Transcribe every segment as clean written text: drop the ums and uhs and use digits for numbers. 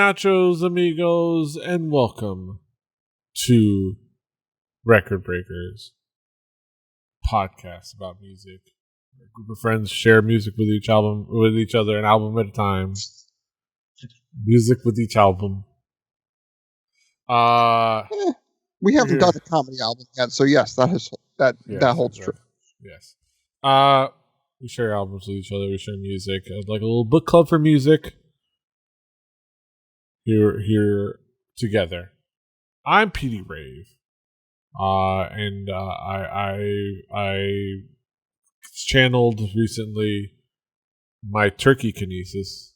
nachos, amigos, and welcome to Record Breakers, podcast about music. A group of friends share music with each other, an album at a time. Music with each album. We haven't done a comedy album yet, so yes, that holds true. Yes. We share albums with each other. We share music, like a little book club for music. Here together. I'm Petey Rave, and I channeled recently my turkey kinesis.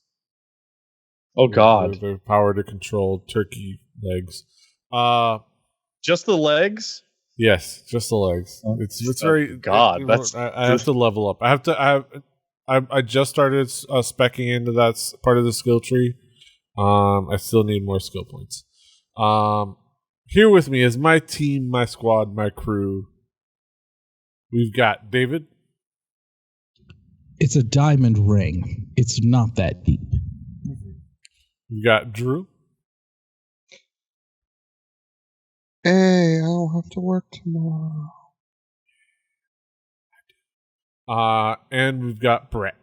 Oh God! The power to control turkey legs. Just the legs? Yes, just the legs. It's very God. I have to level up. I just started speccing into that part of the skill tree. I still need more skill points. Here with me is my team, my squad, my crew. We've got David. It's a diamond ring. It's not that deep. We've got Drew. Hey, I don't have to work tomorrow. And we've got Brett.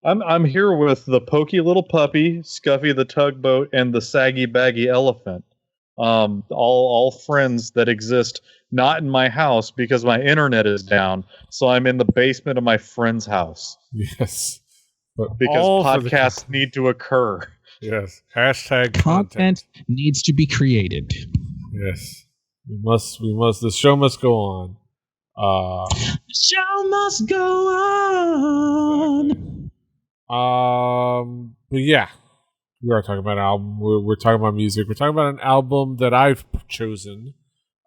I'm here with the pokey little puppy, Scuffy the tugboat, and the saggy baggy elephant. All friends that exist not in my house because my internet is down. So I'm in the basement of my friend's house. Yes, but because podcasts need to occur. Yes. Hashtag content needs to be created. Yes. We must. The show must go on. The show must go on. But yeah, we are talking about an album. We're talking about music. We're talking about an album that I've chosen.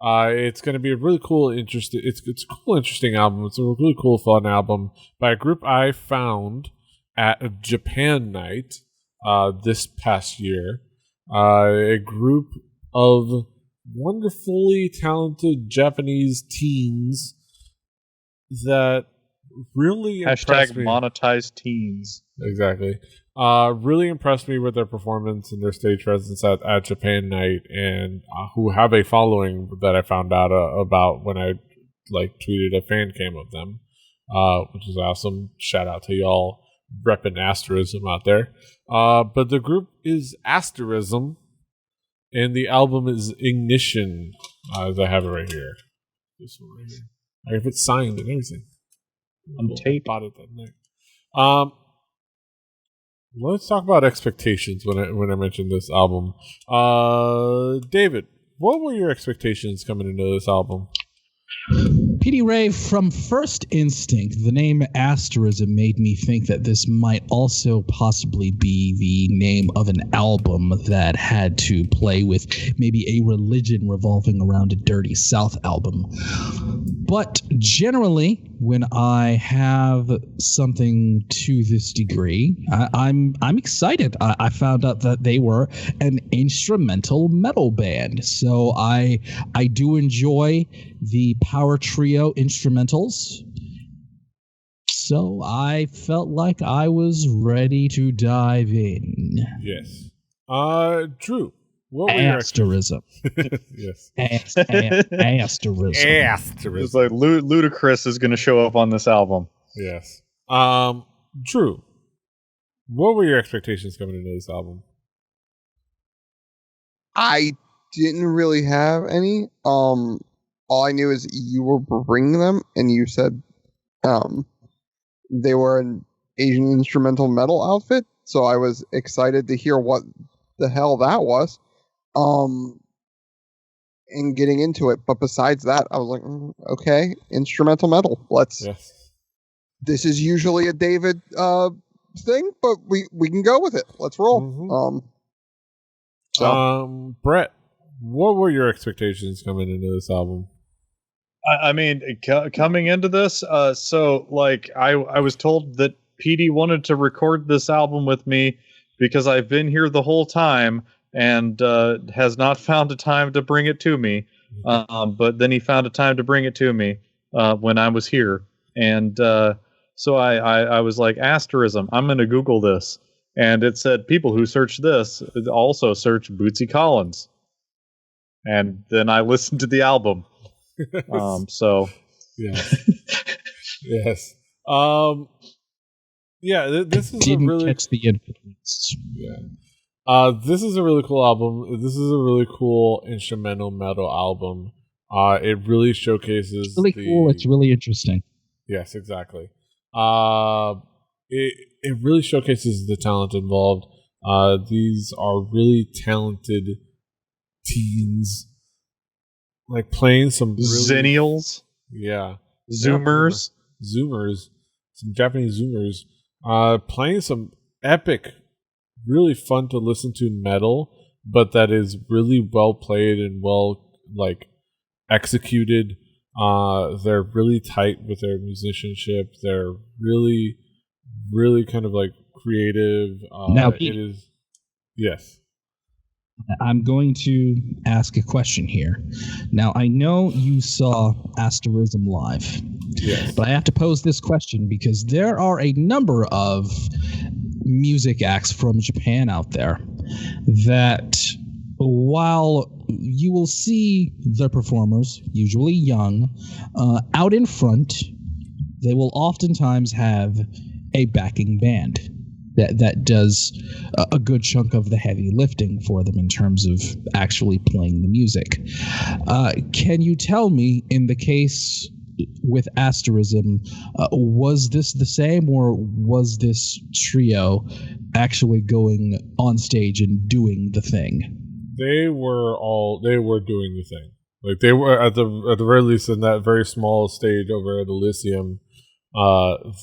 It's going to be a really cool, interesting. It's a cool, interesting album. It's a really cool, fun album by a group I found at Japan Night this past year. A group of wonderfully talented Japanese teens that really impressed me. #monetized teens. Exactly. Really impressed me with their performance and their stage presence at Japan Night, and who have a following that I found out about when I tweeted a fan cam of them, which is awesome. Shout out to y'all repping Asterism out there. But the group is Asterism, and the album is Ignition, as I have it right here. This one right here. I have it signed and everything. On tape. Bought it that night. Let's talk about expectations when I mentioned this album. David, what were your expectations coming into this album? Petey Ray, from first instinct, the name Asterism made me think that this might also possibly be the name of an album that had to play with maybe a religion revolving around a Dirty South album. But generally, when I have something to this degree, I'm excited. I found out that they were an instrumental metal band, so I do enjoy the power trio instrumentals. So I felt like I was ready to dive in. Yes. Drew, what were Asterism. Yes. Asterism. Asterism. It's like Ludacris is going to show up on this album. Yes. Drew, what were your expectations coming into this album? I didn't really have any. All I knew is you were bringing them, and you said they were an Asian instrumental metal outfit, so I was excited to hear what the hell that was, and getting into it. But besides that, I was like, okay, instrumental metal. Yes. This is usually a David thing, but we can go with it. Let's roll. Mm-hmm. Brett, what were your expectations coming into this album? I mean, coming into this, I was told that Petey wanted to record this album with me because I've been here the whole time and has not found a time to bring it to me. But then he found a time to bring it to me when I was here. And so I was like, Asterism, I'm going to Google this. and it said people who search this also search Bootsy Collins. And then I listened to the album. So yes, yes. Yeah, this is Didn't a really catch the influence. this is a really cool album. This is a really cool instrumental metal album. It really showcases It's really cool. It's really interesting. Yes, exactly. It really showcases the talent involved. These are really talented teens, like playing some really, Zennials, yeah, Zoomers, some Japanese Zoomers, playing some epic, really fun to listen to metal, but that is really well played and well executed. They're really tight with their musicianship. They're really, really kind of creative. Now, it is, yes. I'm going to ask a question here. Now, I know you saw Asterism live, Yes. but I have to pose this question because there are a number of music acts from Japan out there that, while you will see the performers, usually young, out in front, they will oftentimes have a backing band that does a good chunk of the heavy lifting for them in terms of actually playing the music. Can you tell me, in the case with Asterism, was this the same, or was this trio actually going on stage and doing the thing? They were doing the thing. Like, they were at the very least in that very small stage over at Elysium.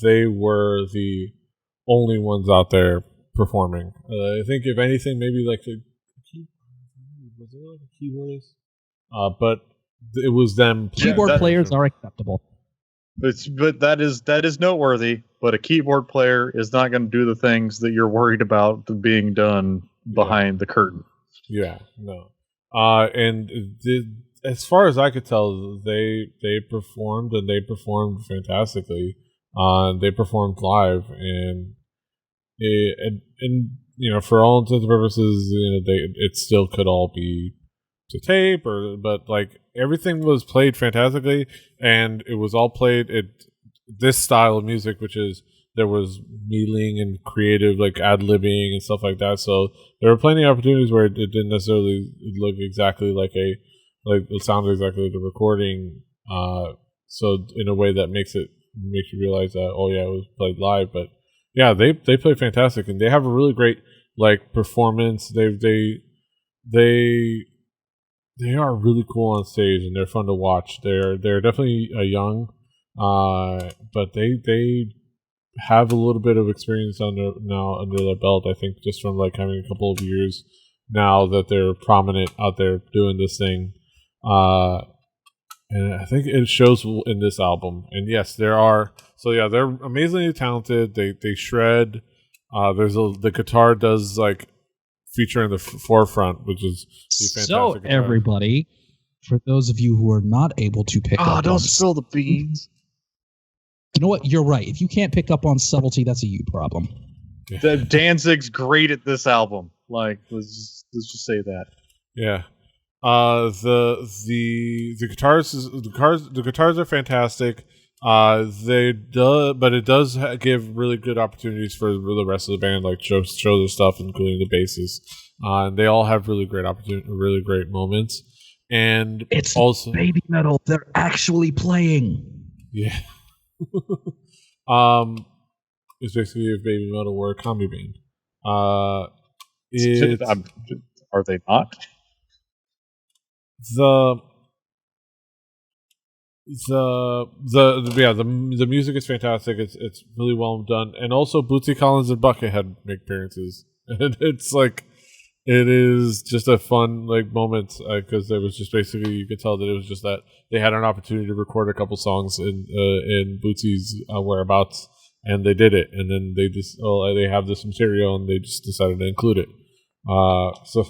They were the only ones out there performing. I think if anything, maybe was there like a keyboardist? But it was them. Keyboard players are acceptable. but that is noteworthy. But a keyboard player is not going to do the things that you're worried about being done behind the curtain. Yeah, no. And as far as I could tell, they performed, and they performed fantastically. They performed live, and for all intents and purposes, it still could all be to tape, but everything was played fantastically, and it was all played at this style of music, which is there was mealing and creative ad-libbing and stuff like that. So there were plenty of opportunities where it didn't necessarily look exactly it sounded exactly like the recording. So in a way that makes you realize that, oh yeah, it was played live. But yeah, they play fantastic, and they have a really great performance. They are really cool on stage, and they're fun to watch. They're definitely young, but they have a little bit of experience under their belt. I think just from having a couple of years now that they're prominent out there doing this thing. And I think it shows in this album. And yes, there are. So yeah, they're amazingly talented. They shred. The guitar does feature in the forefront, which is the fantastic So guitar. everybody, for those of you who are not able to pick up, Don't spill the beans. You know what? You're right. If you can't pick up on subtlety, that's a you problem. Danzig's great at this album. Let's just say that. Yeah. The guitars are fantastic. But it does give really good opportunities for the rest of the band, show their stuff, including the basses. And they all have really great really great moments. And It's also baby metal. They're actually playing. yeah. It's basically if baby metal were a comedy band. Are they not? The music is fantastic. It's really well done, and also Bootsy Collins and Buckethead make appearances, and it is just a fun moment because there was just basically, you could tell that it was just that they had an opportunity to record a couple songs in Bootsy's whereabouts, and they did it, and then they just they have this material and they just decided to include it. So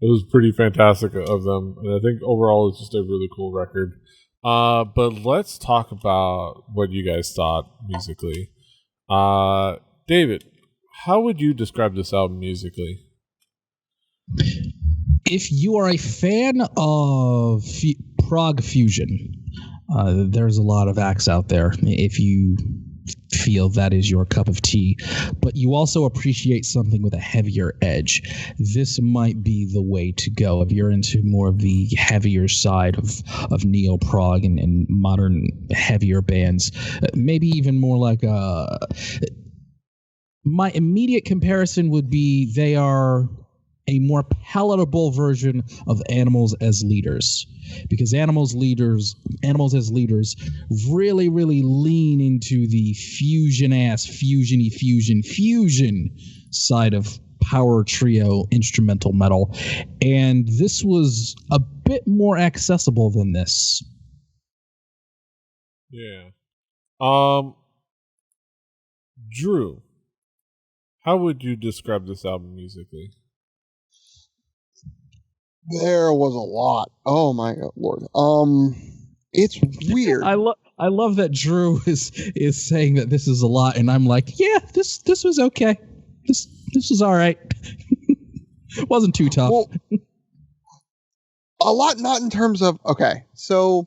it was pretty fantastic of them, and I think overall it's just a really cool record. But let's talk about what you guys thought musically. David, how would you describe this album musically? If you are a fan of prog fusion, there's a lot of acts out there. If you feel that is your cup of tea, but you also appreciate something with a heavier edge, this might be the way to go. If you're into more of the heavier side of neo-prog and modern heavier bands, maybe even more like my immediate comparison would be they are a more palatable version of Animals as Leaders, because Animals as Leaders really, really lean into the fusion side of power trio instrumental metal, and this was a bit more accessible than this. Yeah. Drew, how would you describe this album musically? There was a lot. Oh my Lord. It's weird. I love that Drew is saying that this is a lot, and I'm like, yeah, this was okay. This was all right. Wasn't too tough. Well, a lot, not in terms of okay. So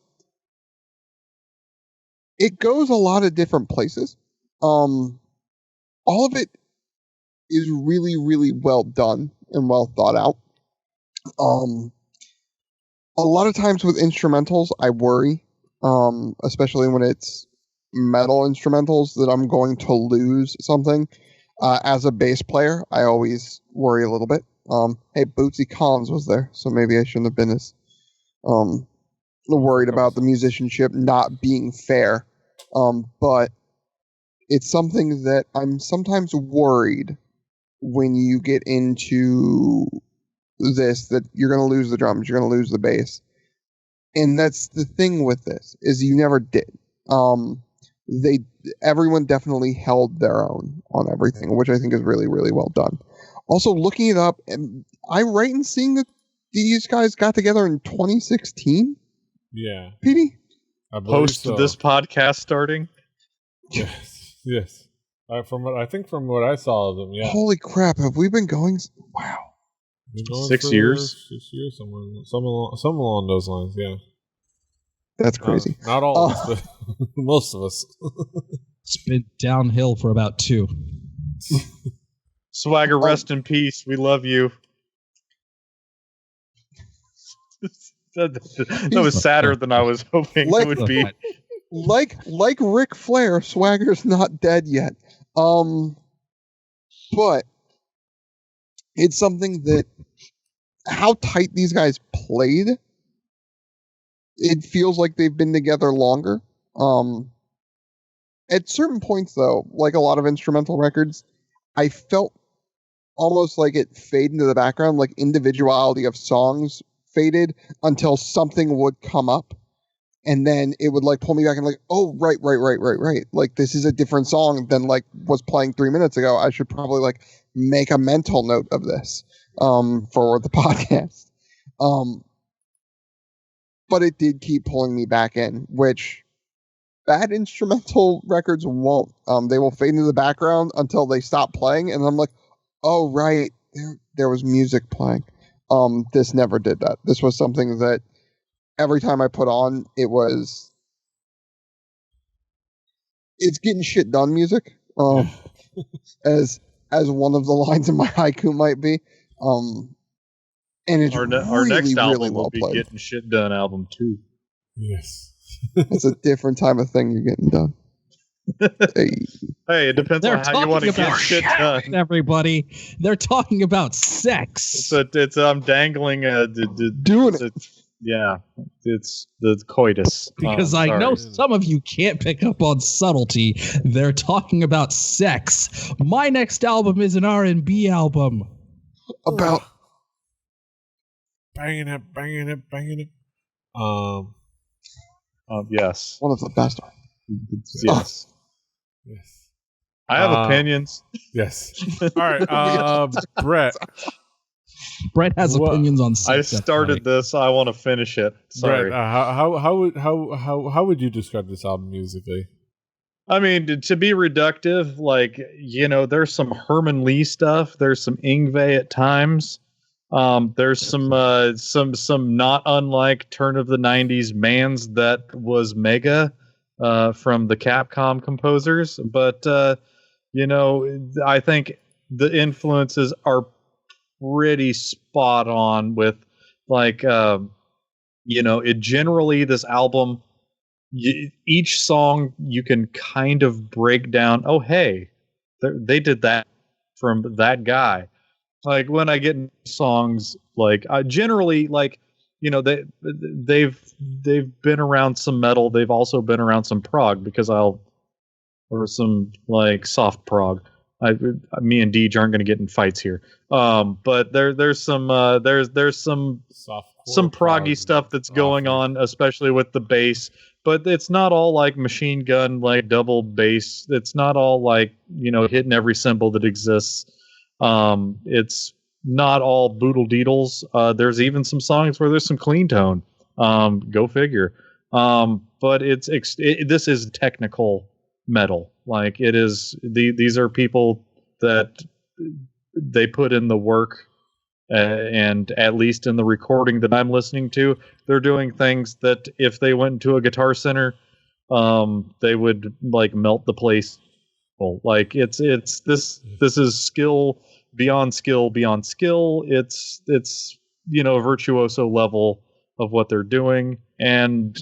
it goes a lot of different places. All of it is really, really well done and well thought out. A lot of times with instrumentals, I worry, especially when it's metal instrumentals, that I'm going to lose something. As a bass player, I always worry a little bit. Hey, Bootsy Collins was there, so maybe I shouldn't have been as worried about the musicianship not being fair. But it's something that I'm sometimes worried when you get into this, that you're going to lose the drums, you're going to lose the bass. And that's the thing with this, is you never did. Everyone definitely held their own on everything, which I think is really, really well done. Also, looking it up, and I'm right in seeing that these guys got together in 2016? Yeah. Petey? Post so. this podcast starting? Yes. From what I saw of them, yeah. Holy crap, have we been going? Wow. 6 years? 6 years, some along those lines, yeah. That's crazy. Not all of us, but most of us. It's been downhill for about 2. Swagger, rest in peace. We love you. that was sadder than I was hoping it would be. Like Ric Flair, Swagger's not dead yet. But it's something that how tight these guys played, it feels like they've been together longer. At certain points, though, like a lot of instrumental records, I felt almost like it faded into the background, like individuality of songs faded until something would come up. And then it would like pull me back and like, oh, right. Like this is a different song than like was playing 3 minutes ago. I should probably like make a mental note of this for the podcast. But it did keep pulling me back in, which bad instrumental records won't. They will fade into the background until they stop playing. And I'm like, oh, right. There was music playing. This never did that. This was something that every time I put on, it's getting shit done music. As one of the lines in my haiku might be. And it's our really, next album really well will be played. Getting Shit Done album 2. Yes. It's a different time of thing you're getting done. Hey, it depends on how you want to get shit done. Everybody, they're talking about sex. I'm dangling Doing it. Yeah, it's the coitus. Because I know some of you can't pick up on subtlety. They're talking about sex. My next album is an R&B album. About banging it. Yes. one of the best. Yes. Yes. I have opinions. Yes. All right. Brett has opinions on sex. I started this. I want to finish it. Sorry. Brett, how would you describe this album musically? I mean, to be reductive, like, there's some Herman Lee stuff. There's some Ingve at times. There's some not unlike turn of the '90s Mans that was Mega, from the Capcom composers. But I think the influences are pretty spot on with, like, it generally, this album, each song you can kind of break down. Oh, hey, they did that from that guy. Like, when I get songs, like, generally, like, they've been around some metal. They've also been around some prog, because or some, like, soft prog. Me and Deej aren't going to get in fights here. But there's some some proggy stuff that's going on, especially with the bass. But it's not all like Machine Gun, like double bass. It's not all like, hitting every cymbal that exists. It's not all boodle deedles. There's even some songs where there's some clean tone. Go figure. But this is technical metal. Like, it is, these are people that they put in the work, and at least in the recording that I'm listening to, they're doing things that if they went into a Guitar Center, they would, like, melt the place. Like, this is skill beyond skill beyond skill. It's a virtuoso level of what they're doing, and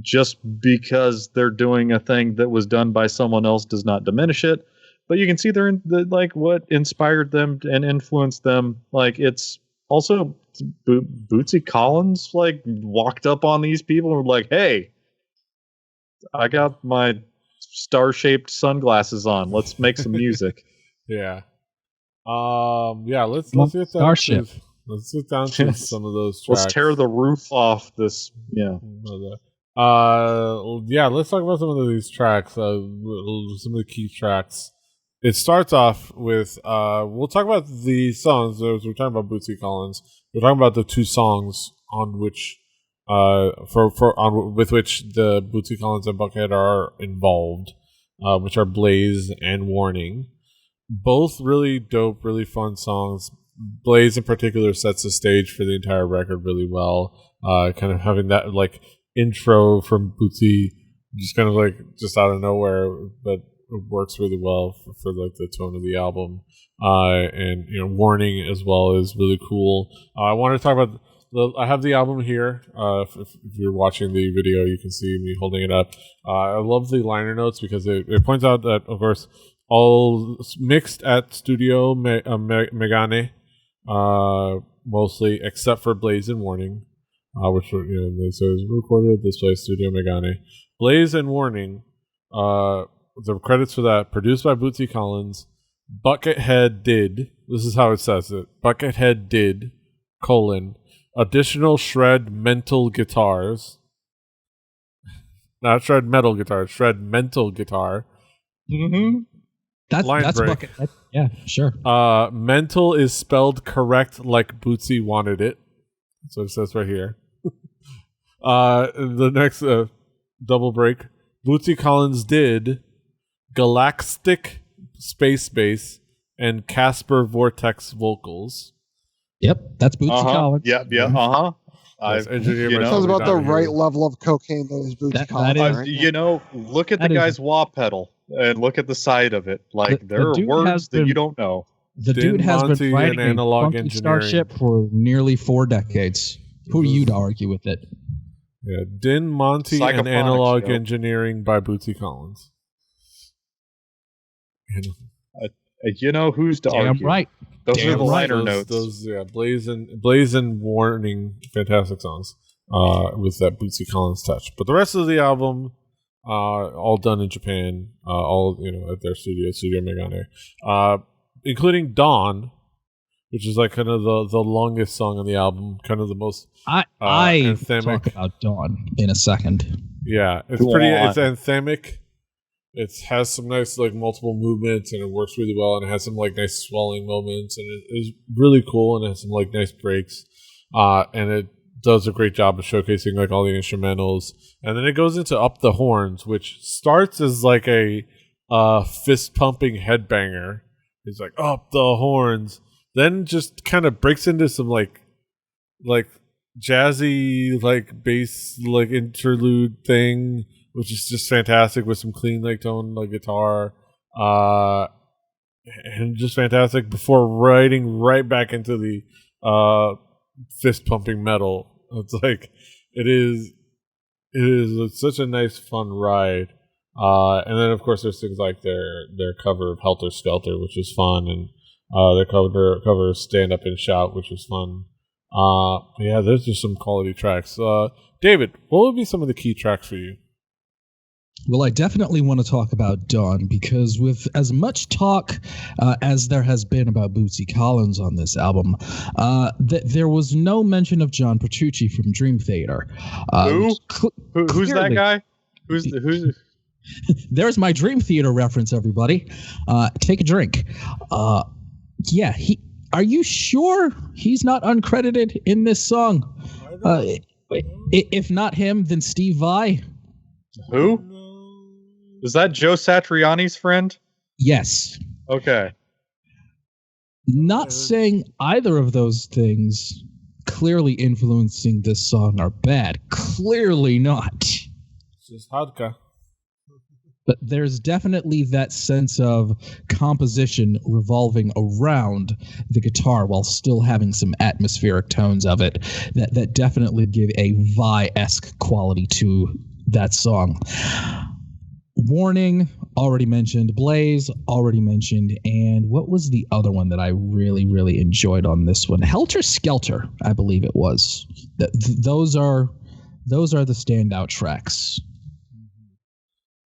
just because they're doing a thing that was done by someone else does not diminish it. But you can see they're like, what inspired them and influenced them. Like, it's also Bootsy Collins, like, walked up on these people and were like, "Hey, I got my star-shaped sunglasses on. Let's make some music." Yeah. Let's get Starship. Let's get down to some of those tracks. Let's tear the roof off this. Yeah. Let's talk about some of these tracks. Some of the key tracks. It starts off with we'll talk about the songs. We're talking about Bootsy Collins. We're talking about the two songs on which with which the Bootsy Collins and Buckethead are involved, which are Blaze and Warning. Both really dope, really fun songs. Blaze in particular sets the stage for the entire record really well. Kind of having that, like, intro from Bootsy, just kind of like just out of nowhere, but it works really well for like the tone of the album. And Warning as well is really cool. I want to talk about I have the album here. If you're watching the video, you can see me holding it up. I love the liner notes because it points out that, of course, all mixed at Studio Megane, mostly, except for Blaze and Warning, which it says recorded at this place, Studio Megane. Blaze and Warning, the credits for that, produced by Bootsy Collins. Buckethead did. This is how it says it. Buckethead did, additional shred mental guitars. Not shred metal guitar, shred mental guitar. Mm-hmm. That's Bucket. Yeah, sure. Mental is spelled correct like Bootsy wanted it. That's what it says right here. The next double break. Bootsy Collins did Galactic Space Bass and Casper Vortex vocals. Yep, that's Bootsy Collins. Yep, yeah, Sounds about the right level of cocaine that is Bootsy Collins. Look at the guy's wah pedal and look at the side of it. Like, there are words that you don't know. The dude has been writing Analog Engineering Starship for nearly 4 decades. Who are you to argue with it? Yeah, Din Monty and Analog Engineering by Bootsy Collins. Who's to argue? Right. Those are the liner notes. Blaze and Warning, fantastic songs with that Bootsy Collins touch. But the rest of the album, all done in Japan, all at their Studio Megane, including Dawn, which is like kind of the longest song on the album, kind of the most. I talk about Dawn in a second. Yeah, it's It's anthemic. It has some nice, like, multiple movements, and it works really well, and it has some, like, nice swelling moments, and it is really cool, and it has some, like, nice breaks. And does a great job of showcasing like all the instrumentals, and then it goes into Up the Horns, which starts as like a fist pumping headbanger. He's like Up the Horns, then just kind of breaks into some like jazzy like bass like interlude thing, which is just fantastic with some clean like tone like guitar, and just fantastic before riding right back into the fist pumping metal. It's like it is such a nice fun ride. And then of course there's things like their cover of Helter Skelter, which was fun, and their cover of Stand Up and Shout, which was fun. Yeah, there's just some quality tracks. David, what would be some of the key tracks for you? Well, I definitely want to talk about Dawn, because with as much talk as there has been about Bootsy Collins on this album, there was no mention of John Petrucci from Dream Theater. Who's that guy? Who's There's my Dream Theater reference, everybody. Take a drink. Yeah, are you sure he's not uncredited in this song? If not him, then Steve Vai. Who? Is that Joe Satriani's friend? Yes. Okay. Not saying either of those things clearly influencing this song are bad. Clearly not. It's just Hadka. But there's definitely that sense of composition revolving around the guitar while still having some atmospheric tones of it that definitely give a Vai-esque quality to that song. Warning, already mentioned. Blaze, already mentioned. And what was the other one that I really, really enjoyed on this one? Helter Skelter, I believe it was. Those are the standout tracks.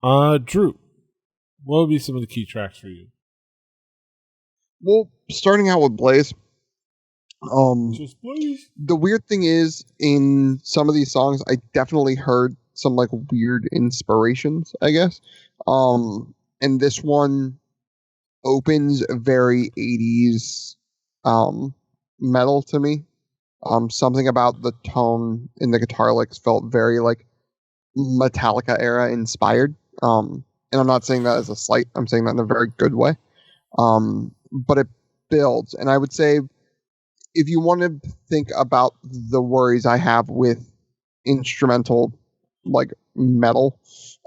Drew, what would be some of the key tracks for you? Well, starting out with Blaze. Just Blaze. The weird thing is, in some of these songs, I definitely heard some like weird inspirations, I guess. And this one opens very 80s metal to me. Something about the tone in the guitar licks felt very like Metallica era inspired. And I'm not saying that as a slight. I'm saying that in a very good way. But it builds, and I would say, if you want to think about the worries I have with instrumental like metal,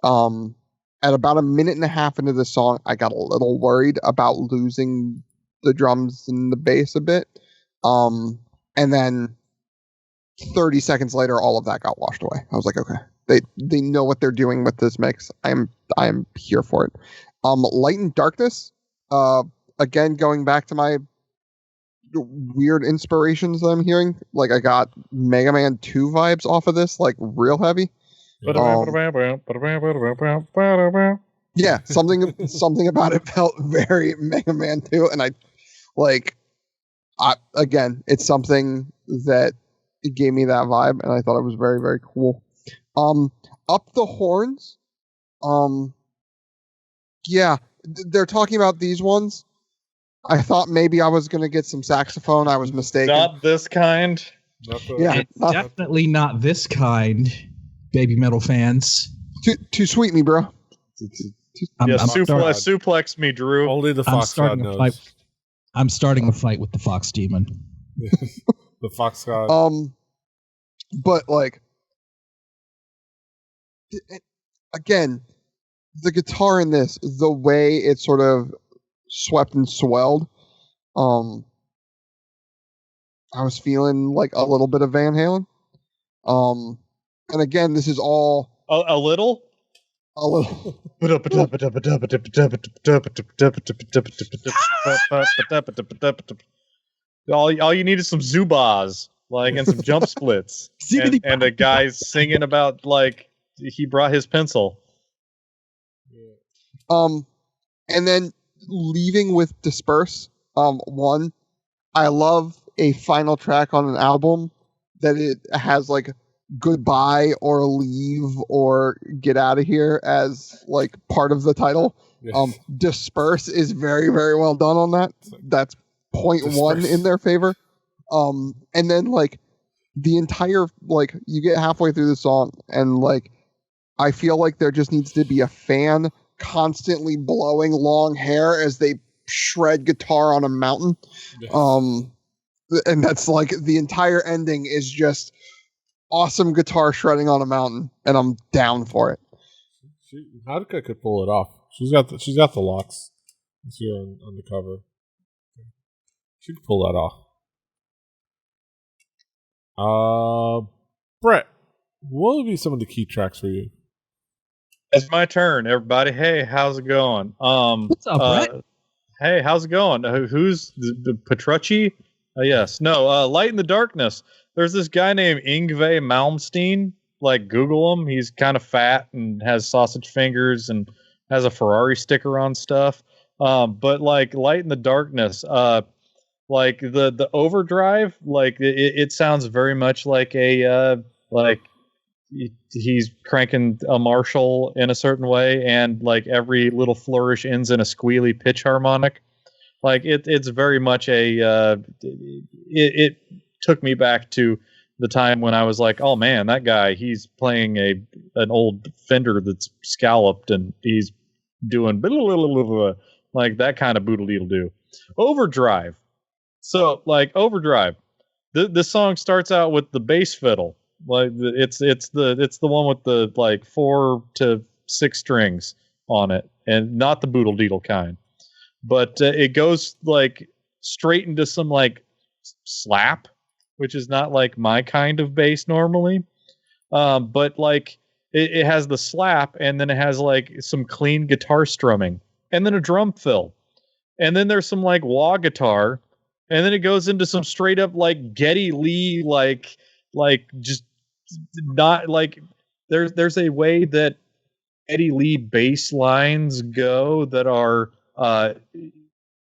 at about a minute and a half into the song, I got a little worried about losing the drums and the bass a bit. And then 30 seconds later, all of that got washed away. I was like, okay, they know what they're doing with this mix. I'm here for it. Light and Darkness, again, going back to my weird inspirations that I'm hearing, like I got Mega Man 2 vibes off of this, like real heavy. Yeah, something about it felt very Mega Man 2, and again, it's something that it gave me that vibe, and I thought it was very, very cool. Up the Horns, yeah, they're talking about these ones. I thought maybe I was going to get some saxophone. I was mistaken. Not this kind. Yeah, It's definitely not this kind, baby metal fans. Too sweet me, bro. Suplex me, Drew. Only the Fox God knows. I'm starting a fight with the Fox Demon. The Fox God. But like, again, the guitar in this, the way it sort of swept and swelled, I was feeling like a little bit of Van Halen. And again, this is all a little. All you need is some Zubaz, like, and some jump splits, and a guy singing about like he brought his pencil. And then leaving with Disperse. One, I love a final track on an album that it has like goodbye or leave or get out of here as like part of the title. Yes. Disperse is very, very well done on that. That's 0.1 in their favor. And then like the entire, like, you get halfway through the song and like I feel like there just needs to be a fan constantly blowing long hair as they shred guitar on a mountain. Yes. And that's like the entire ending is just awesome guitar shredding on a mountain, and I'm down for it. Haruka could pull it off. She's got the locks. It's here on the cover. She could pull that off. Brett, what would be some of the key tracks for you? It's my turn, everybody. Hey, how's it going? What's up, Brett? Hey, how's it going? Who's the Petrucci? Yes. No, Light in the Darkness. There's this guy named Yngwie Malmsteen. Like, Google him. He's kind of fat and has sausage fingers and has a Ferrari sticker on stuff. But like Light in the Darkness, like the overdrive, like it sounds very much like a like he's cranking a Marshall in a certain way, and like every little flourish ends in a squealy pitch harmonic. Like it's very much a it took me back to the time when I was like, oh man, that guy, he's playing an old Fender that's scalloped and he's doing like that kind of boodle do. Overdrive. So like Overdrive, this song starts out with the bass fiddle. Like it's the one with the like 4 to 6 strings on it, and not the boodle deedle kind. But it goes like straight into some like slap, which is not like my kind of bass normally. But like it has the slap, and then it has like some clean guitar strumming, and then a drum fill, and then there's some like wah guitar, and then it goes into some straight up like Geddy Lee like just not like there's a way that Geddy Lee bass lines go that are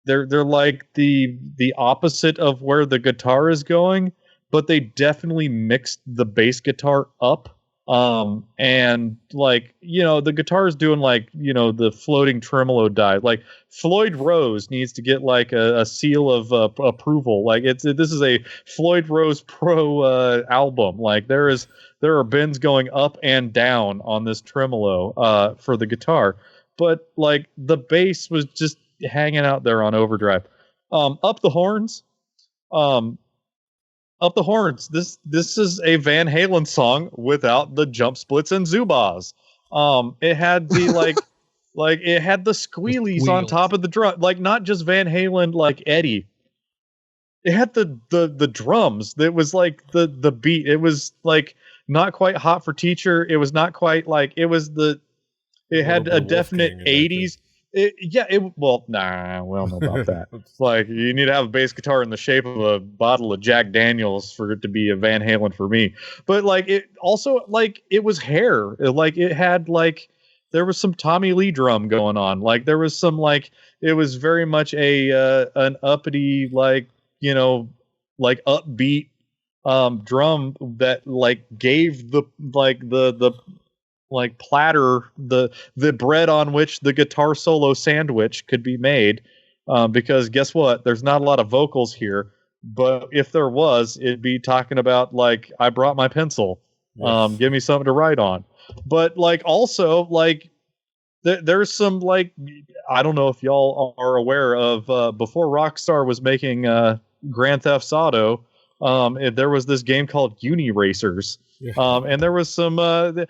they're like the opposite of where the guitar is going, but they definitely mixed the bass guitar up. And like, you know, the guitar is doing like, you know, the floating tremolo dive. Like Floyd Rose needs to get like a seal of approval. Like this is a Floyd Rose Pro album. Like there are bends going up and down on this tremolo for the guitar, but like the bass was just hanging out there on Overdrive. Up the Horns. Up the Horns. This is a Van Halen song without the jump splits and Zubas. It had the like it had the squealies on top of the drum, like not just Van Halen like Eddie. It had the drums. It was like the beat. It was like not quite Hot for Teacher. It was not quite like it was the. It had a definite 80s. Well, nah, we don't know about that. It's like you need to have a bass guitar in the shape of a bottle of Jack Daniels for it to be a Van Halen for me. But like it also like it was hair. Like it had like there was some Tommy Lee drum going on. Like there was some like it was very much an uppity like, you know, like upbeat drum that like gave the like platter the bread on which the guitar solo sandwich could be made, because guess what, there's not a lot of vocals here, but if there was, it'd be talking about like I brought my pencil, yes. Give me something to write on. But like also like there's some like I don't know if y'all are aware of before Rockstar was making Grand Theft Auto, there was this game called Uni Racers. Yeah. And there was some, but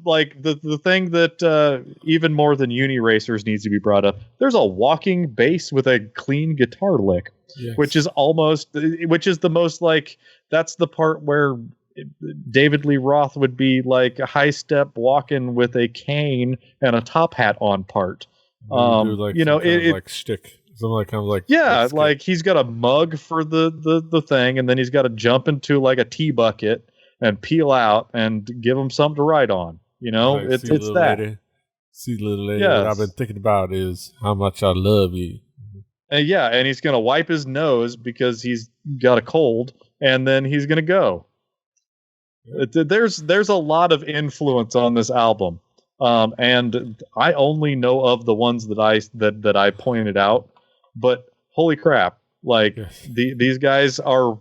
like the thing that even more than Uni Racers needs to be brought up, there's a walking bass with a clean guitar lick, yes. which is the most like, that's the part where David Lee Roth would be like a high step walking with a cane and a top hat on part. Like you know, like shtick. Something like kind of like like he's got a mug for the thing, and then he's got to jump into like a tea bucket and peel out and give him something to write on. You know, like, it's that. See, little lady, yes. What I've been thinking about is how much I love you. And he's gonna wipe his nose because he's got a cold, and then he's gonna go. Yeah. There's a lot of influence on this album, and I only know of the ones that I pointed out. But holy crap! Like yes. These guys are.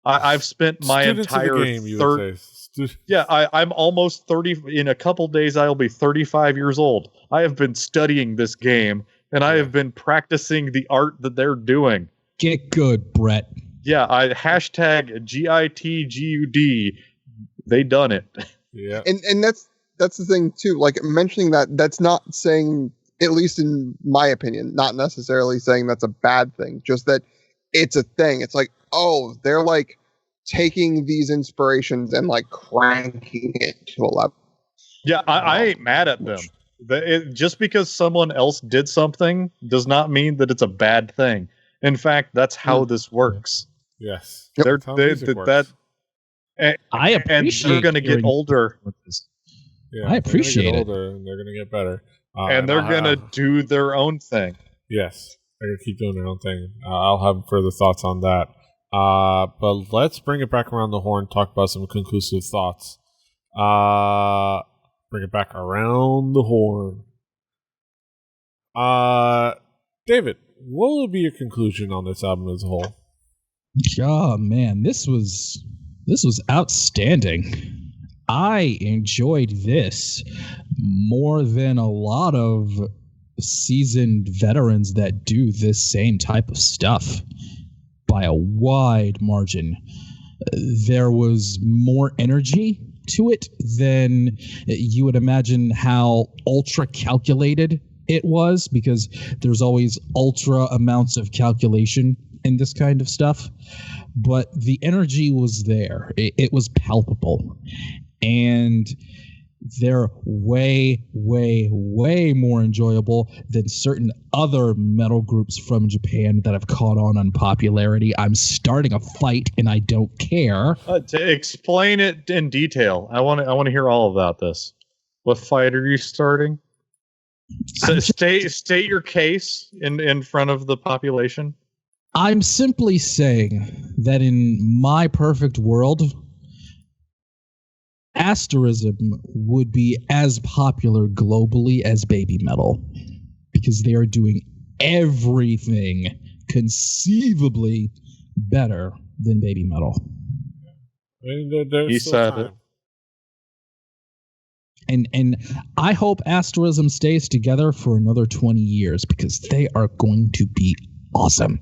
I've spent my Students of the entire game, you would say. Yeah, I'm almost 30. In a couple days, I'll be 35 years old. I have been studying this game, and I have been practicing the art that they're doing. Get good, Brett. Yeah, hashtag GITGUD. They done it. Yeah. And that's the thing too. Like mentioning that's not saying, at least in my opinion, not necessarily saying that's a bad thing. Just that it's a thing. It's like, oh, they're like taking these inspirations and like cranking it to a level. Yeah, I ain't mad at them. Just because someone else did something does not mean that it's a bad thing. In fact, that's how this works. Yes. They're, That's how they, music that, works. that, and, I and appreciate. they're going to get hearing older, this. Yeah, I appreciate they're it. gonna get older and they're going to get better. and they're going to do their own thing. Yes. They're going to keep doing their own thing. I'll have further thoughts on that. But let's bring it back around the horn, talk about some conclusive thoughts. Bring it back around the horn. David, what would be your conclusion on this album as a whole? Oh man, this was outstanding. I enjoyed this more than a lot of seasoned veterans that do this same type of stuff by a wide margin. There was more energy to it than you would imagine how ultra calculated it was, because there's always ultra amounts of calculation in this kind of stuff. But the energy was there. It was palpable. And they're way, way, way more enjoyable than certain other metal groups from Japan that have caught on popularity. I'm starting a fight, and I don't care. To explain it in detail, I want to hear all about this. What fight are you starting? So state your case in front of the population. I'm simply saying that in my perfect world, Asterism would be as popular globally as baby metal, because they are doing everything conceivably better than baby metal. He said it. And I hope Asterism stays together for another 20 years, because they are going to be awesome.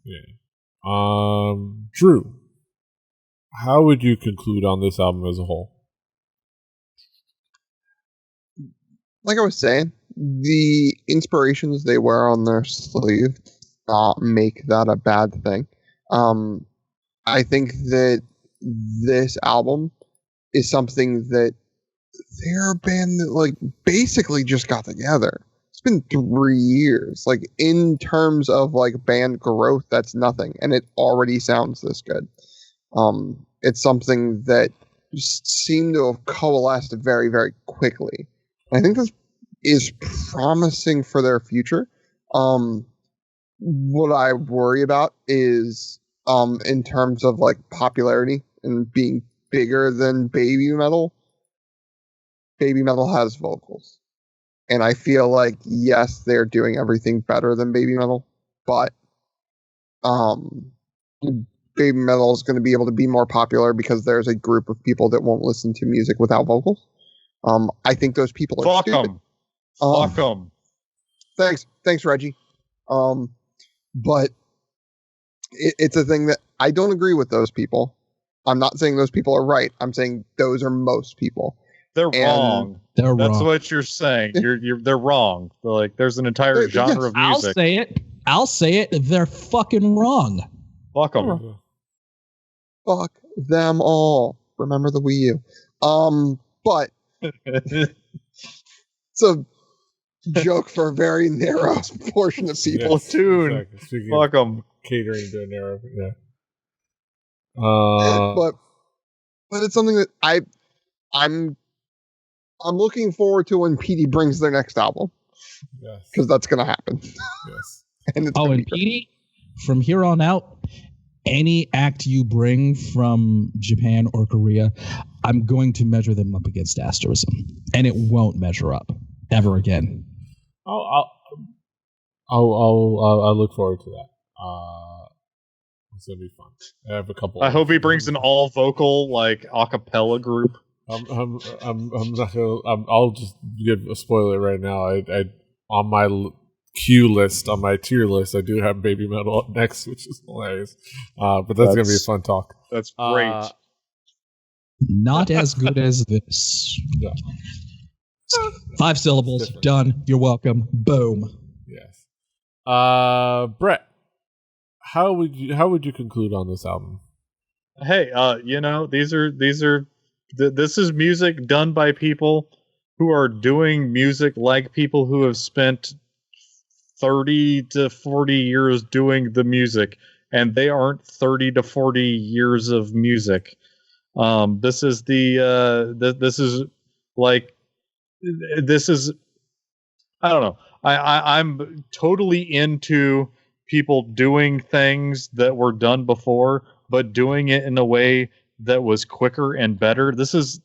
Yeah. Drew, how would you conclude on this album as a whole? Like I was saying, the inspirations they wear on their sleeve not make that a bad thing. I think that this album is something that they're a band that like basically just got together. It's been 3 years. Like in terms of like band growth, that's nothing, and it already sounds this good. It's something that just seemed to have coalesced very, very quickly. I think this is promising for their future. What I worry about is in terms of like popularity and being bigger than baby metal. Baby metal has vocals, and I feel like yes, they're doing everything better than baby metal, but baby metal is going to be able to be more popular because there's a group of people that won't listen to music without vocals. I think those people are Fuck stupid. them. Fuck them. Thanks, Reggie. But it's a thing that I don't agree with those people. I'm not saying those people are right. I'm saying those are most people. They're wrong. That's That's what you're saying. They're wrong. Like there's an entire genre of music. I'll say it. They're fucking wrong. Fuck them. Fuck them all. Remember the Wii U. But it's a joke for a very narrow portion of people. Yes, Platoon. exactly. Fuck them. Catering to a narrow, yeah. But it's something that I'm looking forward to when Petey brings their next album. Yes. Because that's gonna happen. Yes. And Petey, from here on out, any act you bring from Japan or Korea, I'm going to measure them up against Asterism, and it won't measure up ever again. I'll look forward to that. It's gonna be fun. I have a couple. I hope he brings an all vocal like a cappella group. I'm not gonna. I'll just give a spoiler right now. I on my queue list, on my tier list, I do have Baby Metal up next, which is hilarious. But that's gonna be a fun talk. That's great. Not as good as this. Yeah. 5 syllables. Done. You're welcome. Boom. Yes. Brett, how would you conclude on this album? Hey, this is music done by people who are doing music like people who have spent 30 to 40 years doing the music, and they aren't 30 to 40 years of music. This is I don't know. I'm totally into people doing things that were done before, but doing it in a way that was quicker and better. This is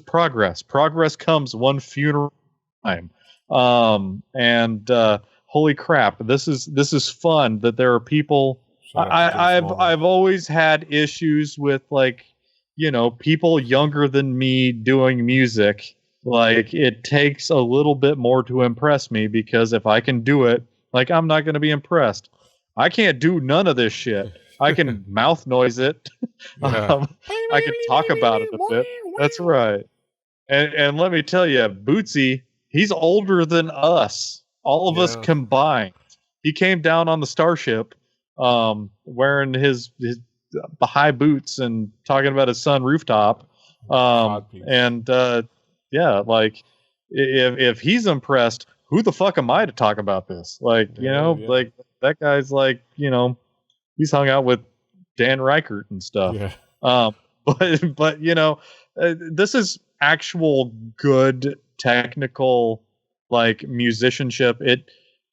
progress. Progress comes one funeral time. Holy crap, this is fun that there are people. I've always had issues with people younger than me doing music. Like, it takes a little bit more to impress me, because if I can do it, I'm not going to be impressed. I can't do none of this shit. I can mouth noise it. Yeah. I can talk about it a bit. That's right. And let me tell you, Bootsy, he's older than us. All of us combined. He came down on the Starship wearing his high boots and talking about his sun rooftop. If he's impressed, who the fuck am I to talk about this? That guy's he's hung out with Dan Reichert and stuff. Yeah. This is actual good technical musicianship.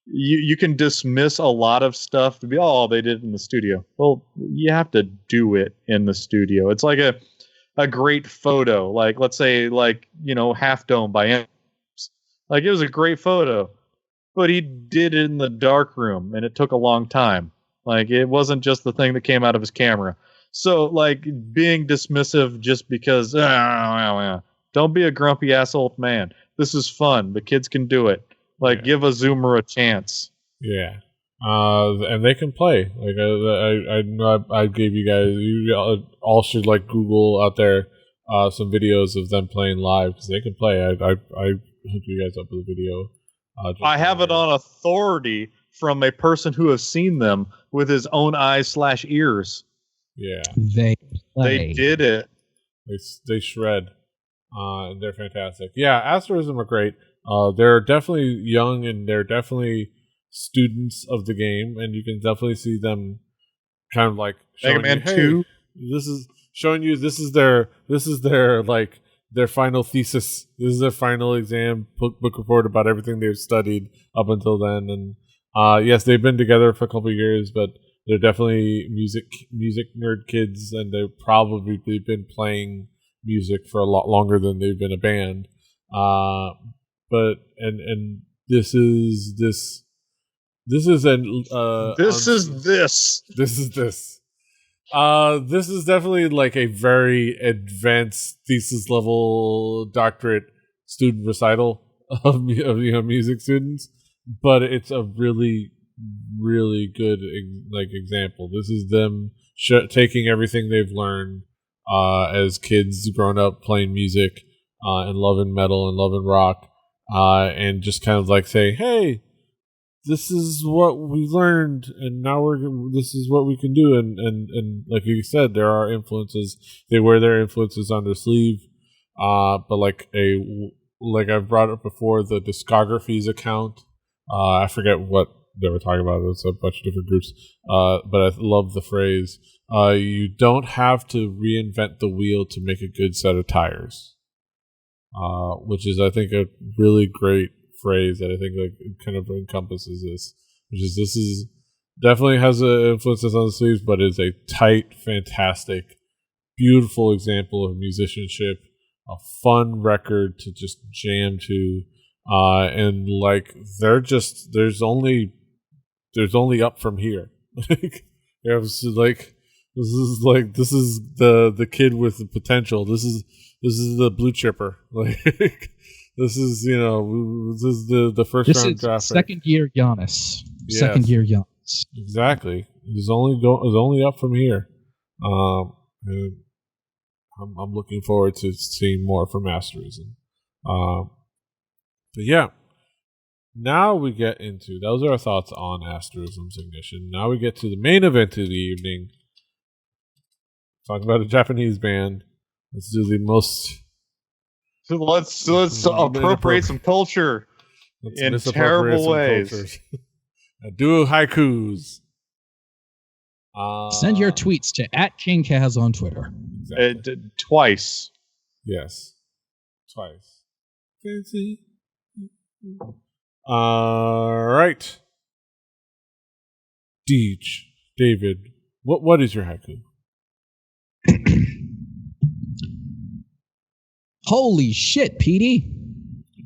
You can dismiss a lot of stuff to be, they did it in the studio. Well, you have to do it in the studio. It's like a great photo, let's say Half Dome by It was a great photo, but he did it in the dark room and it took a long time. It wasn't just the thing that came out of his camera. So being dismissive just because don't be a grumpy ass old man. This is fun. The kids can do it. Give a Zoomer a chance. Yeah. And they can play. I gave you guys, you all should Google out there some videos of them playing live, because they can play. I hooked you guys up with a video. I have it on authority from a person who has seen them with his own eyes/ears. Yeah. They did it. They shred. And they're fantastic. Yeah, Asterism are great. They're definitely young, and they're definitely students of the game, and you can definitely see them kind of showing Mega Man you, 2. This is showing you this is their their final thesis. This is their final exam book report about everything they've studied up until then. And yes, they've been together for a couple of years, but they're definitely music nerd kids, and they've probably been playing music for a lot longer than they've been a band. But this is this. This is definitely a very advanced thesis level doctorate student recital of music students, but it's a really, really good example. This is them taking everything they've learned as kids growing up playing music and loving metal and loving rock, and just kind of saying, hey, this is what we learned, and now this is what we can do. And like you said, there are influences. They wear their influences on their sleeve. But I've brought up before, the discographies account. I forget what they were talking about. It's a bunch of different groups. But I love the phrase, you don't have to reinvent the wheel to make a good set of tires. Which is, I think, a really great phrase that I think kind of encompasses this, which is this is definitely has influences on the sleeves, but is a tight, fantastic, beautiful example of musicianship, a fun record to just jam to, and there's only up from here. Like, yeah, this is the kid with the potential. This is the blue chipper. Like, this is the first This round is draft. second year Giannis. Yes. Second year Giannis. Exactly. It's only up from here. And I'm looking forward to seeing more from Asterism. But yeah, now we get into, those are our thoughts on Asterism's Ignition. Now we get to the main event of the evening. Talk about a Japanese band. Let's do the most. Let's appropriate some culture in terrible ways. Do haikus. Send your tweets to @KingKaz on Twitter. Exactly. Twice. Yes. Twice. Fancy. All right. Deej, David, what is your haiku? Holy shit, Petey.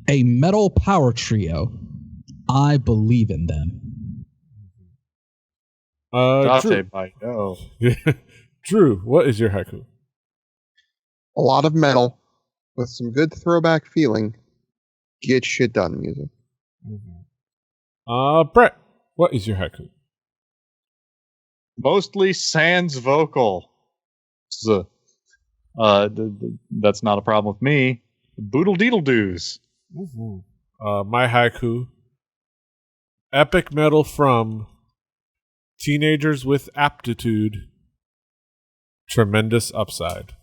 A metal power trio. I believe in them. Drew. Drew, what is your haiku? A lot of metal with some good throwback feeling. Get shit done music. Brett, what is your haiku? Mostly sans vocal. That's not a problem with me. Boodle deedle doos. My haiku. Epic metal from teenagers with aptitude. Tremendous upside.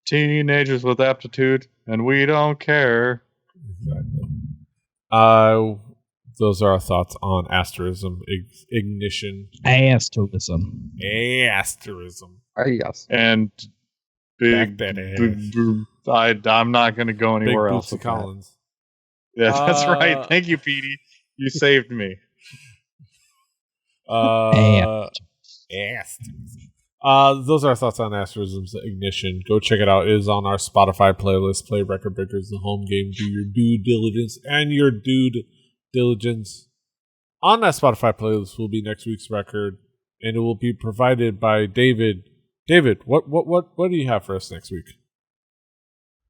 Teenagers with aptitude, and we don't care. Exactly. Those are our thoughts on Asterism Ignition. Asterism. Asterism. Yes. And big. I'm not going to go anywhere Big else. Bootsy Collins. Yeah, that's right. Thank you, Petey. You saved me. Asterism. Those are our thoughts on Asterism's Ignition. Go check it out. It is on our Spotify playlist. Play Record Breakers, the home game. Do your due diligence and your dude diligence. On that Spotify playlist will be next week's record, and it will be provided by David. David, what do you have for us next week?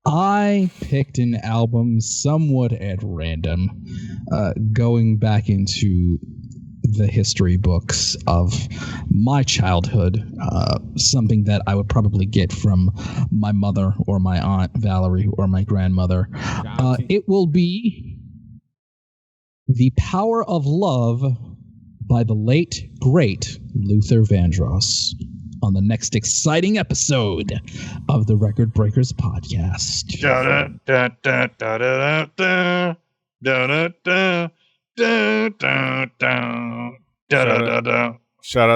I picked an album somewhat at random, going back into the history books of my childhood, something that I would probably get from my mother or my aunt Valerie or my grandmother. It will be The Power of Love by the late, great Luther Vandross on the next exciting episode of the Record Breakers podcast. Shout out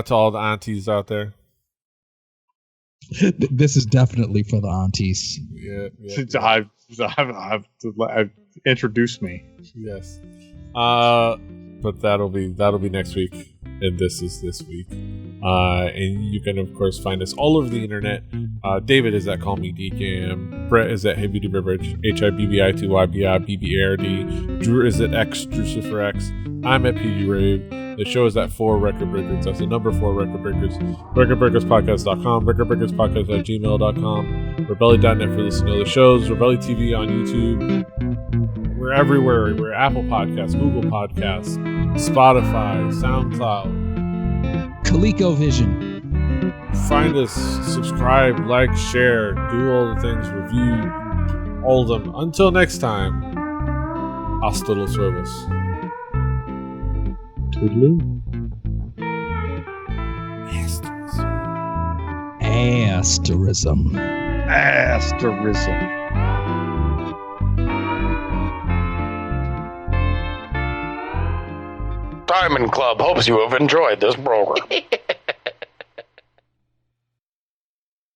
to all the aunties out there. This is definitely for the aunties. Yeah. I've introduced me. Yes. But that'll be next week, and this is this week. And you can of course find us all over the internet. David is at Call Me DKM. Brett is at Heavy Beverage, HIBBITYBIBBARD. Drew is at X Drucifer X. I'm at PD Rave. The show is at 4 Record Breakers. That's the number 4 Record Breakers. RecordBreakersPodcast.com. RecordBreakersPodcast@gmail.com. Rebelli.net for listening to the shows. Rebelli TV on YouTube. We're everywhere. We're Apple Podcasts, Google Podcasts, Spotify, SoundCloud. ColecoVision. Find us, subscribe, like, share, do all the things, review all of them. Until next time, hasta los huevos. Toodaloo. Asterism. Asterism. Diamond Club hopes you have enjoyed this program.